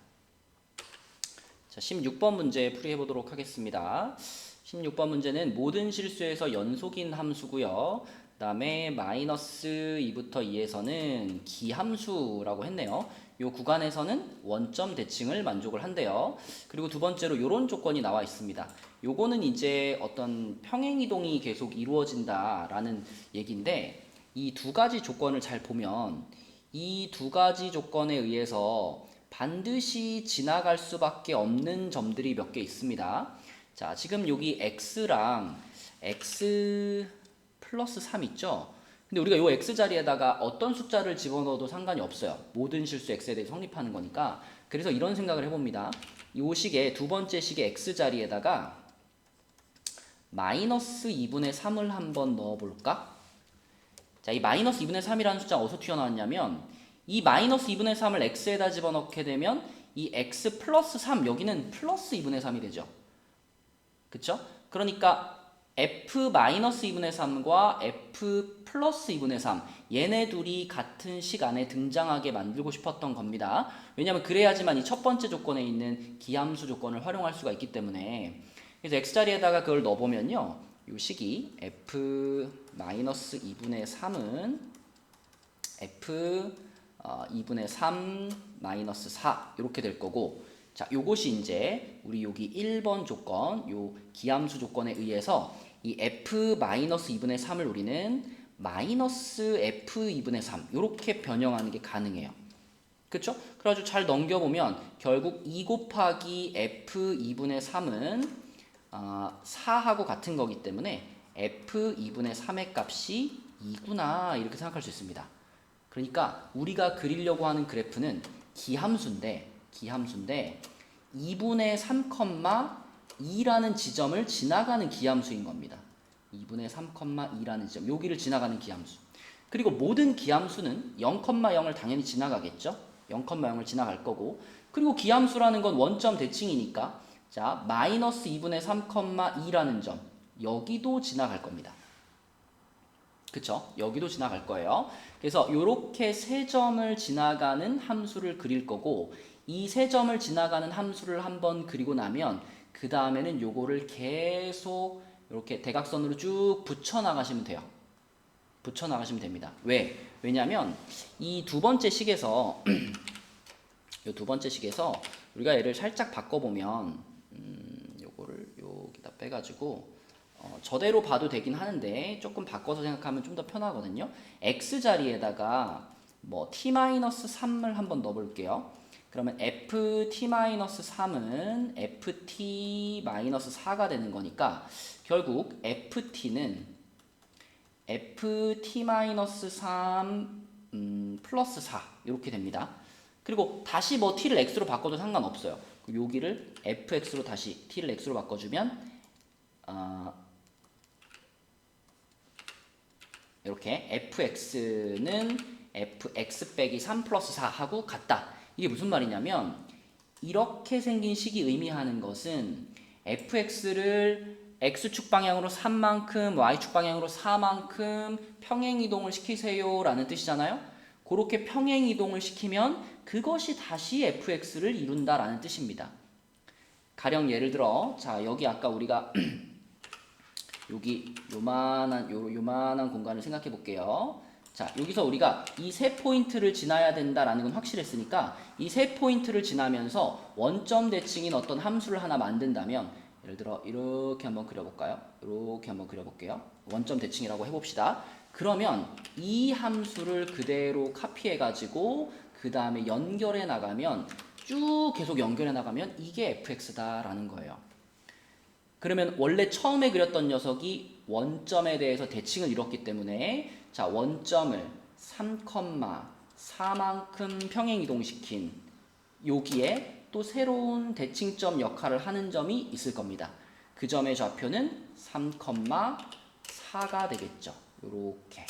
자, 16번 문제 풀이해 보도록 하겠습니다. 16번 문제는 모든 실수에서 연속인 함수고요. 그 다음에 마이너스 2부터 2에서는 기함수라고 했네요. 이 구간에서는 원점 대칭을 만족을 한대요. 그리고 두 번째로 이런 조건이 나와 있습니다. 요거는 이제 어떤 평행이동이 계속 이루어진다라는 얘기인데, 이 두 가지 조건을 잘 보면 이 두 가지 조건에 의해서 반드시 지나갈 수밖에 없는 점들이 몇 개 있습니다. 자, 지금 여기 x랑 x 플러스 3 있죠? 근데 우리가 이 x 자리에다가 어떤 숫자를 집어넣어도 상관이 없어요. 모든 실수 x에 대해 성립하는 거니까. 그래서 이런 생각을 해봅니다. 이 식의 두 번째 식의 x 자리에다가 마이너스 2분의 3을 한번 넣어볼까? 자, 이 마이너스 2분의 3이라는 숫자가 어디서 튀어나왔냐면, 이 마이너스 2분의 3을 x에다 집어넣게 되면 이 x 플러스 3, 여기는 플러스 2분의 3이 되죠. 그쵸? 그러니까 f 마이너스 2분의 3과 f 플러스 2분의 3, 얘네 둘이 같은 시간에 등장하게 만들고 싶었던 겁니다. 왜냐하면 그래야지만 이 첫 번째 조건에 있는 기함수 조건을 활용할 수가 있기 때문에. 그래서 x자리에다가 그걸 넣어보면요, 이 식이 f 마이너스 2분의 3은 f 2분의 3 마이너스 4 이렇게 될 거고, 자, 요것이 이제 우리 여기 1번 조건, 요 기함수 조건에 의해서 이 f 마이너스 2분의 3을 우리는 마이너스 f 2분의 3 이렇게 변형하는 게 가능해요. 그쵸? 그래가지고 잘 넘겨보면 결국 2 곱하기 f 2분의 3은 4하고 같은 거기 때문에 f 2분의 3의 값이 2구나 이렇게 생각할 수 있습니다. 그러니까 우리가 그리려고 하는 그래프는 기함수인데 2분의 3,2라는 지점을 지나가는 기함수인 겁니다. 2분의 3,2라는 지점, 여기를 지나가는 기함수. 그리고 모든 기함수는 0,0을 당연히 지나가겠죠. 0,0을 지나갈 거고, 그리고 기함수라는 건 원점 대칭이니까 자, 마이너스 2분의 3,2라는 점, 여기도 지나갈 겁니다. 그쵸? 여기도 지나갈 거예요. 그래서 이렇게 세 점을 지나가는 함수를 그릴 거고, 이 세 점을 지나가는 함수를 한번 그리고 나면 그 다음에는 요거를 계속 이렇게 대각선으로 쭉 붙여 나가시면 돼요. 붙여 나가시면 됩니다. 왜? 왜냐면 이 두 번째 식에서 이 두 번째 식에서 우리가 얘를 살짝 바꿔보면 요거를 여기다 빼가지고 저대로 봐도 되긴 하는데 조금 바꿔서 생각하면 좀 더 편하거든요. x 자리에다가 뭐 t-3을 한번 넣어볼게요. 그러면 ft-3은 ft-4가 되는 거니까 결국 ft는 ft-3 플러스 4 이렇게 됩니다. 그리고 다시 뭐 t를 x로 바꿔도 상관없어요. 여기를 fx로 다시 t를 x로 바꿔주면 이렇게 fx는 fx 빼기 3 플러스 4 하고 같다. 이게 무슨 말이냐면 이렇게 생긴 식이 의미하는 것은 fx를 x축 방향으로 3만큼 y축 방향으로 4만큼 평행이동을 시키세요 라는 뜻이잖아요. 그렇게 평행이동을 시키면 그것이 다시 fx를 이룬다 라는 뜻입니다. 가령 예를 들어 자, 여기 아까 우리가 여기 요만한 공간을 생각해 볼게요. 자, 여기서 우리가 이 세 포인트를 지나야 된다라는 건 확실했으니까 이 세 포인트를 지나면서 원점 대칭인 어떤 함수를 하나 만든다면, 예를 들어 이렇게 한번 그려볼까요? 이렇게 한번 그려볼게요. 원점 대칭이라고 해봅시다. 그러면 이 함수를 그대로 카피해 가지고 그 다음에 연결해 나가면 쭉 계속 연결해 나가면 이게 fx다라는 거예요. 그러면 원래 처음에 그렸던 녀석이 원점에 대해서 대칭을 이뤘기 때문에 자, 원점을 3,4만큼 평행 이동시킨 여기에 또 새로운 대칭점 역할을 하는 점이 있을 겁니다. 그 점의 좌표는 3,4가 되겠죠. 요렇게.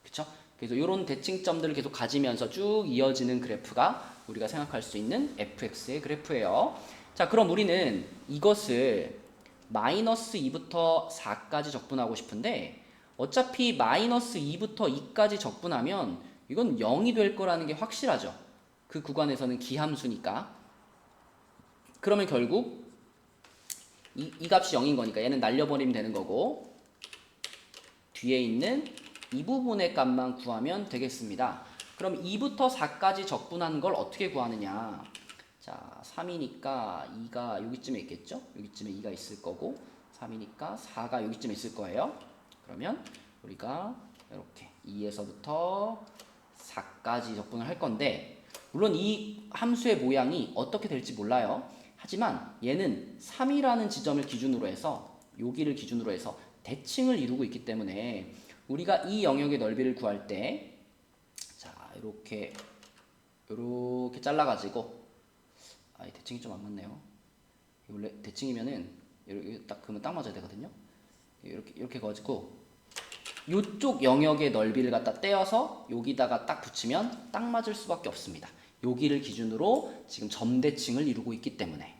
그쵸? 그래서 이런 대칭점들을 계속 가지면서 쭉 이어지는 그래프가 우리가 생각할 수 있는 fx의 그래프예요. 자, 그럼 우리는 이것을 마이너스 2부터 4까지 적분하고 싶은데 어차피 마이너스 2부터 2까지 적분하면 이건 0이 될 거라는 게 확실하죠. 그 구간에서는 기함수니까. 그러면 결국 이 값이 0인 거니까 얘는 날려버리면 되는 거고 뒤에 있는 이 부분의 값만 구하면 되겠습니다. 그럼 2부터 4까지 적분하는 걸 어떻게 구하느냐? 자, 3이니까 2가 여기쯤에 있겠죠? 여기쯤에 2가 있을 거고 3이니까 4가 여기쯤에 있을 거예요. 그러면 우리가 이렇게 2에서부터 4까지 적분을 할 건데 물론 이 함수의 모양이 어떻게 될지 몰라요. 하지만 얘는 3이라는 지점을 기준으로 해서 여기를 기준으로 해서 대칭을 이루고 있기 때문에 우리가 이 영역의 넓이를 구할 때 자, 이렇게 잘라가지고 이 대칭이 좀 안 맞네요. 원래 대칭이면은 이렇게 딱 그러면 딱 맞아야 되거든요. 이렇게 가지고 이쪽 영역의 넓이를 갖다 떼어서 여기다가 딱 붙이면 딱 맞을 수밖에 없습니다. 여기를 기준으로 지금 점대칭을 이루고 있기 때문에.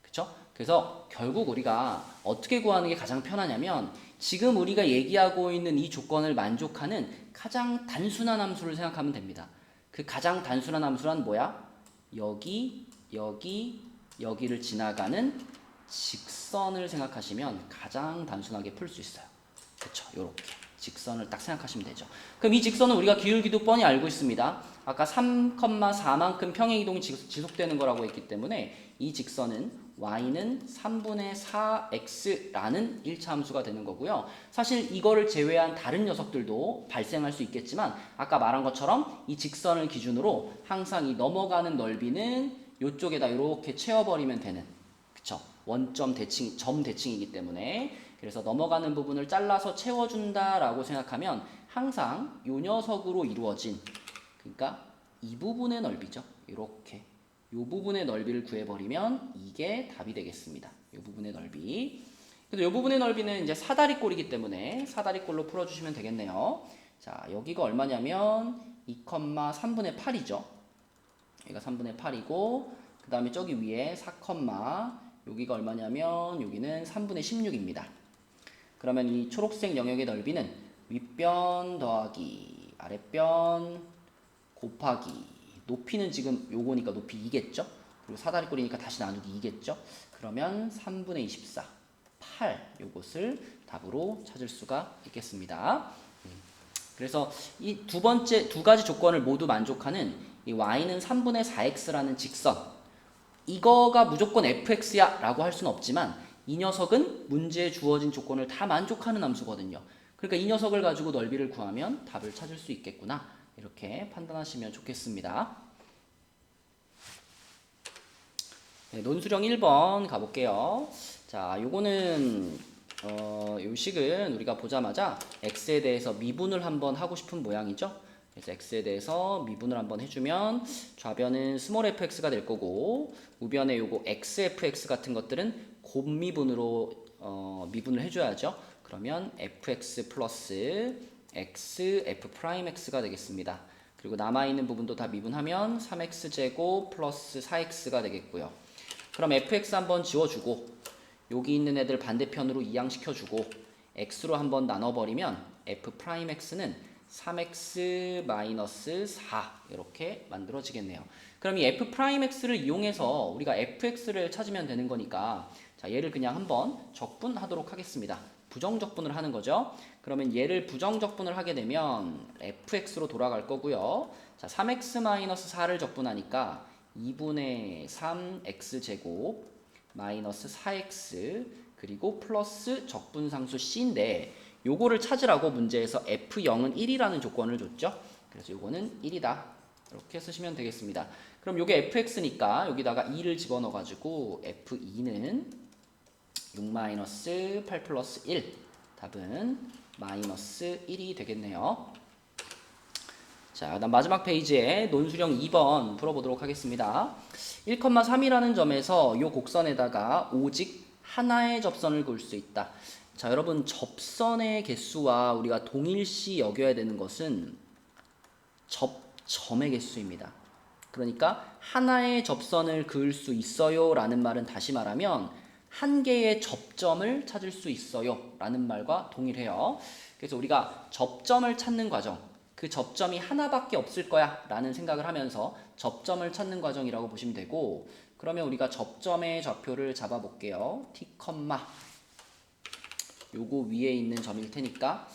그쵸? 그래서 결국 우리가 어떻게 구하는 게 가장 편하냐면 지금 우리가 얘기하고 있는 이 조건을 만족하는 가장 단순한 함수를 생각하면 됩니다. 그 가장 단순한 함수란 뭐야? 여기를 지나가는 직선을 생각하시면 가장 단순하게 풀 수 있어요. 그쵸? 요렇게. 직선을 딱 생각하시면 되죠. 그럼 이 직선은 우리가 기울기도 뻔히 알고 있습니다. 아까 3,4만큼 평행 이동이 지속되는 거라고 했기 때문에 이 직선은 y는 3분의 4x라는 1차 함수가 되는 거고요. 사실 이거를 제외한 다른 녀석들도 발생할 수 있겠지만 아까 말한 것처럼 이 직선을 기준으로 항상 이 넘어가는 넓이는 이쪽에다 이렇게 채워버리면 되는 그쵸? 원점 대칭, 점 대칭이기 때문에 그래서 넘어가는 부분을 잘라서 채워준다라고 생각하면 항상 요 녀석으로 이루어진 그러니까 이 부분의 넓이죠. 이렇게 요 부분의 넓이를 구해버리면 이게 답이 되겠습니다. 요 부분의 넓이. 그래서 요 부분의 넓이는 이제 사다리꼴이기 때문에 사다리꼴로 풀어주시면 되겠네요. 자, 여기가 얼마냐면 2,3분의 8이죠. 여기가 3분의 8이고 그 다음에 저기 위에 4, 여기가 얼마냐면 여기는 3분의 16입니다. 그러면 이 초록색 영역의 넓이는 윗변 더하기 아랫변 곱하기 높이는 지금 요거니까 높이 2겠죠? 그리고 사다리꼴이니까 다시 나누기 2겠죠? 그러면 3분의 24, 8 요것을 답으로 찾을 수가 있겠습니다. 그래서 이 두 가지 조건을 모두 만족하는 이 y는 3분의 4x라는 직선 이거가 무조건 fx야 라고 할 수는 없지만 이 녀석은 문제에 주어진 조건을 다 만족하는 함수거든요. 그러니까 이 녀석을 가지고 넓이를 구하면 답을 찾을 수 있겠구나. 이렇게 판단하시면 좋겠습니다. 네, 논술형 1번 가볼게요. 자, 요거는 요 식은 우리가 보자마자 x에 대해서 미분을 한번 하고 싶은 모양이죠. 그래서 x에 대해서 미분을 한번 해주면 좌변은 스몰 fx가 될 거고 우변에 요거 xfx 같은 것들은 곱미분으로 미분을 해줘야죠. 그러면 fx 플러스 x f'x가 되겠습니다. 그리고 남아있는 부분도 다 미분하면 3x제곱 플러스 4x가 되겠고요. 그럼 fx 한번 지워주고 여기 있는 애들 반대편으로 이양시켜주고 x로 한번 나눠버리면 f'x는 3x-4 이렇게 만들어지겠네요. 그럼 이 f'x를 이용해서 우리가 fx를 찾으면 되는 거니까 자, 얘를 그냥 한번 적분하도록 하겠습니다. 부정적분을 하는 거죠. 그러면 얘를 부정적분을 하게 되면 fx로 돌아갈 거고요. 자, 3x-4를 적분하니까 2분의 3x제곱 마이너스 4x 그리고 플러스 적분상수 c인데 요거를 찾으라고 문제에서 f0은 1이라는 조건을 줬죠. 그래서 요거는 1이다. 이렇게 쓰시면 되겠습니다. 그럼 요게 fx니까 여기다가 2를 집어넣어 가지고 f2는 6-8 플러스 1. 답은 마이너스 1이 되겠네요. 자, 그다음 마지막 페이지에 논술형 2번 풀어보도록 하겠습니다. 1,3이라는 점에서 이 곡선에다가 오직 하나의 접선을 그을 수 있다. 자, 여러분 접선의 개수와 우리가 동일시 여겨야 되는 것은 접점의 개수입니다. 그러니까 하나의 접선을 그을 수 있어요 라는 말은 다시 말하면 한 개의 접점을 찾을 수 있어요 라는 말과 동일해요. 그래서 우리가 접점을 찾는 과정, 그 접점이 하나밖에 없을 거야 라는 생각을 하면서 접점을 찾는 과정이라고 보시면 되고, 그러면 우리가 접점의 좌표를 잡아 볼게요. t, 요거 위에 있는 점일 테니까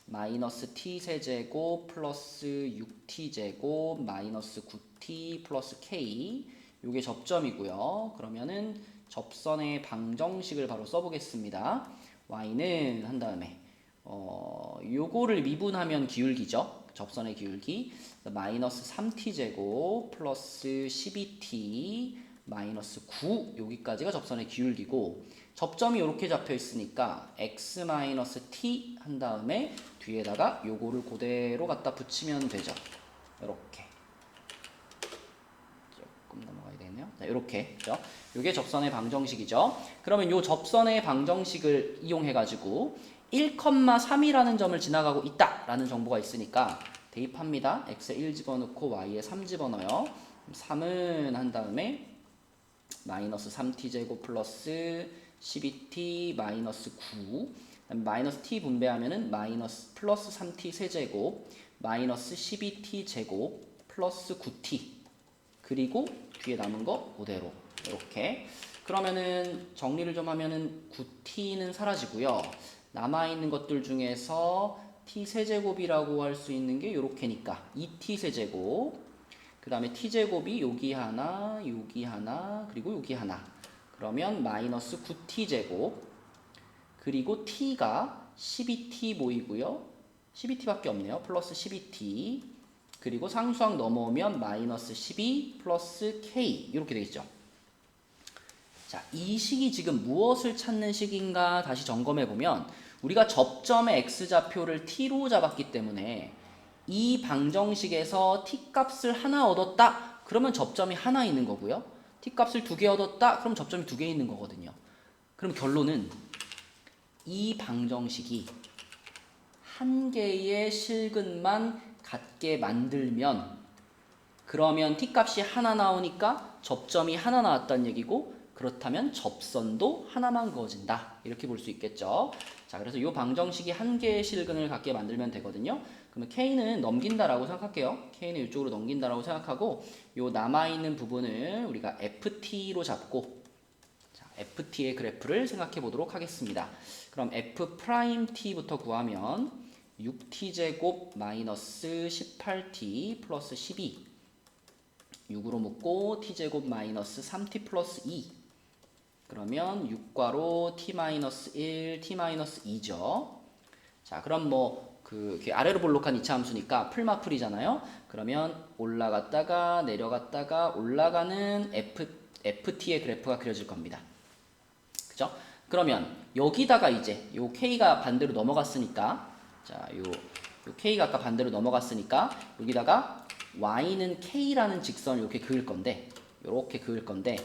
마이너스 t 세제곱 플러스 6t 제곱 마이너스 9t 플러스 k, 요게 접점이고요. 그러면은 접선의 방정식을 바로 써보겠습니다. y는 한 다음에 요거를 미분하면 기울기죠. 접선의 기울기 마이너스 3t 제곱 플러스 12t 마이너스 9, 여기까지가 접선의 기울기고, 접점이 이렇게 잡혀 있으니까 x 마이너스 t 한 다음에 뒤에다가 요거를 그대로 갖다 붙이면 되죠. 이렇게 조금 넘어가야 되겠네요. 자, 이렇게 그죠? 요게 접선의 방정식이죠. 그러면 요 접선의 방정식을 이용해 가지고 1,3이라는 점을 지나가고 있다라는 정보가 있으니까 대입합니다. x에 1 집어넣고 y에 3 집어넣어요. 3은 한 다음에 마이너스 3t 제곱 플러스 12t 마이너스 9, 마이너스 t 분배하면은 마이너스 플러스 3t 세제곱 마이너스 12t 제곱 플러스 9t, 그리고 뒤에 남은 거 그대로 이렇게. 그러면은 정리를 좀 하면은 9t는 사라지고요. 남아있는 것들 중에서 t 세제곱이라고 할 수 있는 게 요렇게니까 2t 세제곱, 그 다음에 t제곱이 여기 하나, 여기 하나, 그리고 여기 하나. 그러면 마이너스 9t제곱, 그리고 t가 12t 모이고요. 12t밖에 없네요. 플러스 12t, 그리고 상수항 넘어오면 마이너스 12 플러스 k, 이렇게 되겠죠. 자, 이 식이 지금 무엇을 찾는 식인가 다시 점검해보면 우리가 접점의 x좌표를 t로 잡았기 때문에 이 방정식에서 t값을 하나 얻었다 그러면 접점이 하나 있는 거고요. t값을 2개 얻었다 그럼 접점이 2개 있는 거거든요. 그럼 결론은 이 방정식이 한 개의 실근만 같게 만들면, 그러면 t값이 하나 나오니까 접점이 하나 나왔다는 얘기고, 그렇다면 접선도 하나만 그어진다, 이렇게 볼 수 있겠죠. 자, 그래서 이 방정식이 한 개의 실근을 갖게 만들면 되거든요. 그러면 K는 넘긴다라고 생각할게요. K는 이쪽으로 넘긴다라고 생각하고, 요 남아있는 부분을 우리가 FT로 잡고, 자, FT의 그래프를 생각해 보도록 하겠습니다. 그럼 F'T부터 구하면 6T제곱 마이너스 18T 플러스 12, 6으로 묶고 T제곱 마이너스 3T 플러스 2, 그러면 6괄호 T-1, T-2죠. 자, 그럼 아래로 볼록한 이차 함수니까 풀마풀이잖아요. 그러면 올라갔다가 내려갔다가 올라가는 FT의 그래프가 그려질 겁니다. 그죠? 그러면 여기다가 이제 요 K가 반대로 넘어갔으니까, 자, 요 K가 아까 반대로 넘어갔으니까 여기다가 Y는 K라는 직선을 이렇게 그을 건데, 요렇게 그을 건데,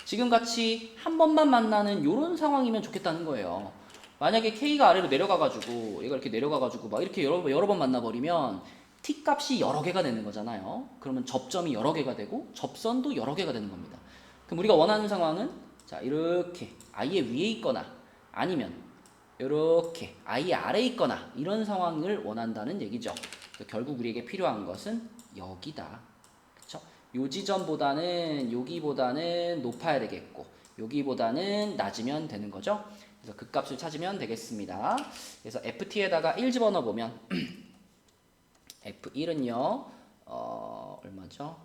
지금 같이 한 번만 만나는 요런 상황이면 좋겠다는 거예요. 만약에 K가 아래로 내려가가지고 얘가 이렇게 내려가가지고 막 이렇게 여러 번 만나버리면 T 값이 여러 개가 되는 거잖아요. 그러면 접점이 여러 개가 되고 접선도 여러 개가 되는 겁니다. 그럼 우리가 원하는 상황은, 자, 이렇게 아예 위에 있거나 아니면 이렇게 아예 아래에 있거나 이런 상황을 원한다는 얘기죠. 결국 우리에게 필요한 것은 여기다. 그쵸? 요 지점보다는 여기보다는 높아야 되겠고 여기보다는 낮으면 되는 거죠. 그래서 그 값을 찾으면 되겠습니다. 그래서 FT에다가 1 집어넣어 보면 F1은요 얼마죠?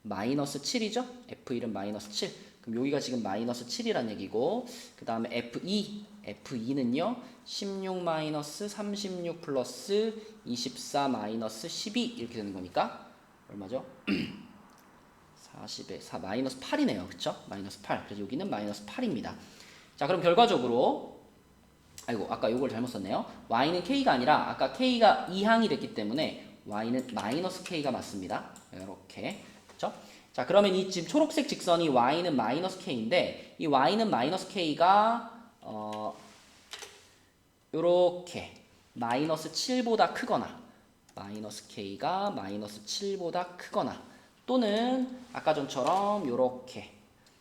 마이너스 7이죠? F1은 마이너스 7. 그럼 여기가 지금 마이너스 7이란 얘기고, 그 다음에 F2는요 16 마이너스 36 플러스 24 마이너스 12 이렇게 되는 거니까 얼마죠? 40에 4 마이너스 8이네요. 그쵸? 마이너스 8. 그래서 여기는 마이너스 8입니다. 자, 그럼 결과적으로 아이고, 아까 요걸 잘못 썼네요. y는 k가 아니라 아까 k가 2항이 됐기 때문에 y는 마이너스 k가 맞습니다. 이렇게. 그쵸? 자, 그러면 이 지금 초록색 직선이 y는 마이너스 k인데 이 y는 마이너스 k가 요렇게 마이너스 7보다 크거나 마이너스 k가 마이너스 7보다 크거나 또는 아까 전처럼 요렇게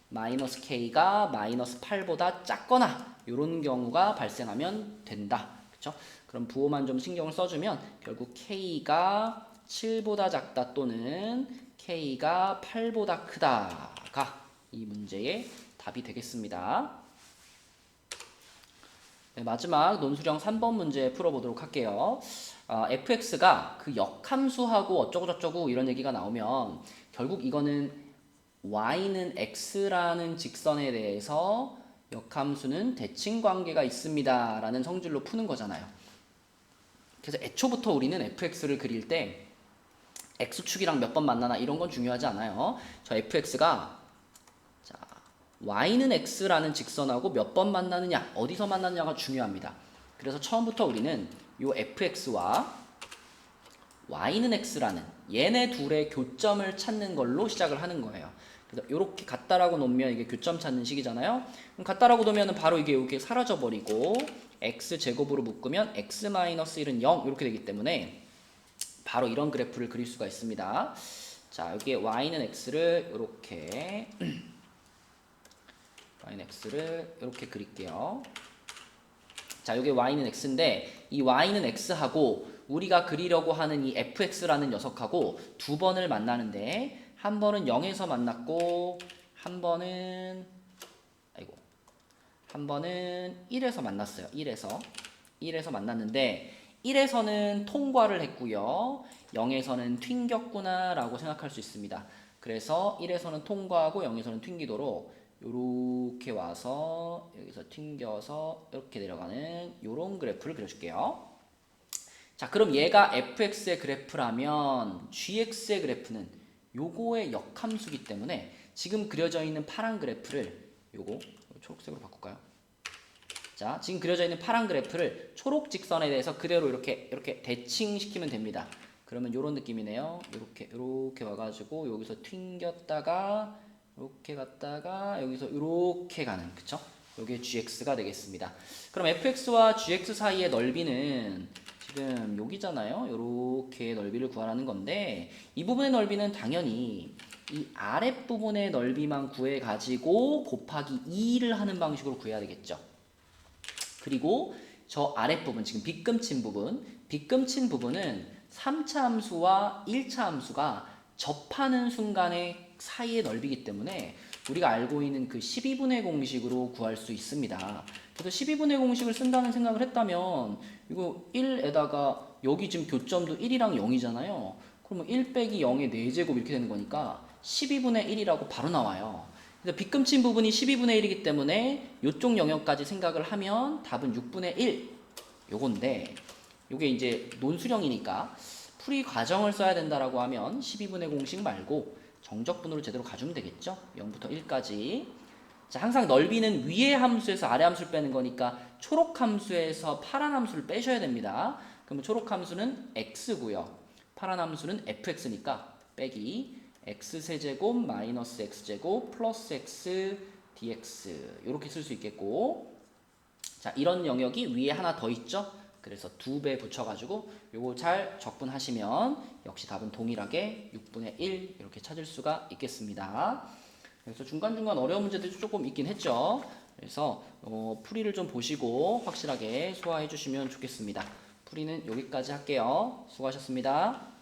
마이너스 k가 마이너스 8보다 작거나 이런 경우가 발생하면 된다. 그쵸? 그럼 부호만 좀 신경을 써주면 결국 k가 7보다 작다 또는 k가 8보다 크다가 이 문제의 답이 되겠습니다. 네, 마지막 논술형 3번 문제 풀어보도록 할게요. fx가 그 역함수하고 어쩌고저쩌고 이런 얘기가 나오면 결국 이거는 y는 x라는 직선에 대해서 역함수는 대칭 관계가 있습니다 라는 성질로 푸는 거잖아요. 그래서 애초부터 우리는 fx를 그릴 때 x축이랑 몇 번 만나나 이런 건 중요하지 않아요. 저 fx가 자, y는 x라는 직선하고 몇 번 만나느냐 어디서 만나느냐가 중요합니다. 그래서 처음부터 우리는 요 fx와 y는 x라는 얘네 둘의 교점을 찾는 걸로 시작을 하는 거예요. 그래서 이렇게 같다라고 놓으면 이게 교점 찾는 식이잖아요. 그럼 같다라고 놓으면 바로 이게 이렇게 사라져 버리고 x 제곱으로 묶으면 x-1은 0 이렇게 되기 때문에 바로 이런 그래프를 그릴 수가 있습니다. 자, 여기에 y는 x를 이렇게 y는 x를 이렇게 그릴게요. 자, 여기 y는 x인데 이 y는 x하고 우리가 그리려고 하는 이 fx라는 녀석하고 두 번을 만나는데 한 번은 0에서 만났고 한 번은 1에서 만났어요. 1에서 만났는데 1에서는 통과를 했고요. 0에서는 튕겼구나 라고 생각할 수 있습니다. 그래서 1에서는 통과하고 0에서는 튕기도록 요렇게 와서 여기서 튕겨서 이렇게 내려가는 요런 그래프를 그려줄게요. 자, 그럼 얘가 fx의 그래프라면 gx의 그래프는 요거의 역함수기 때문에 지금 그려져 있는 파란 그래프를 요거 초록색으로 바꿀까요? 자, 지금 그려져 있는 파란 그래프를 초록 직선에 대해서 그대로 이렇게 대칭시키면 됩니다. 그러면 요런 느낌이네요. 요렇게 와가지고 여기서 튕겼다가 이렇게 갔다가 여기서 이렇게 가는, 그쵸? 요게 gx가 되겠습니다. 그럼 fx와 gx 사이의 넓이는 지금 여기잖아요. 요렇게 넓이를 구하라는 건데 이 부분의 넓이는 당연히 이 아랫부분의 넓이만 구해 가지고 곱하기 2를 하는 방식으로 구해야 되겠죠. 그리고 저 아랫부분, 지금 빗금친 부분은 3차 함수와 1차 함수가 접하는 순간의 사이의 넓이기 때문에 우리가 알고 있는 그 12분의 공식으로 구할 수 있습니다. 그래서 12분의 공식을 쓴다는 생각을 했다면 이거 1에다가 여기 지금 교점도 1이랑 0이잖아요. 그러면 1 빼기 0의 4제곱 이렇게 되는 거니까 12분의 1이라고 바로 나와요. 그래서 빗금친 부분이 12분의 1이기 때문에 이쪽 영역까지 생각을 하면 답은 6분의 1 요건데 요게 이제 논술형이니까 풀이 과정을 써야 된다라고 하면 12분의 공식 말고 정적분으로 제대로 가주면 되겠죠. 0부터 1까지. 자, 항상 넓이는 위의 함수에서 아래 함수를 빼는 거니까 초록 함수에서 파란 함수를 빼셔야 됩니다. 그러면 초록 함수는 x고요. 파란 함수는 fx니까 빼기 x세제곱 마이너스 x제곱 플러스 x dx 이렇게 쓸 수 있겠고, 자, 이런 영역이 위에 하나 더 있죠. 그래서 2배 붙여가지고 요거 잘 적분하시면 역시 답은 동일하게 6분의 1 이렇게 찾을 수가 있겠습니다. 그래서 중간중간 어려운 문제들이 조금 있긴 했죠. 그래서 풀이를 좀 보시고 확실하게 소화해 주시면 좋겠습니다. 풀이는 여기까지 할게요. 수고하셨습니다.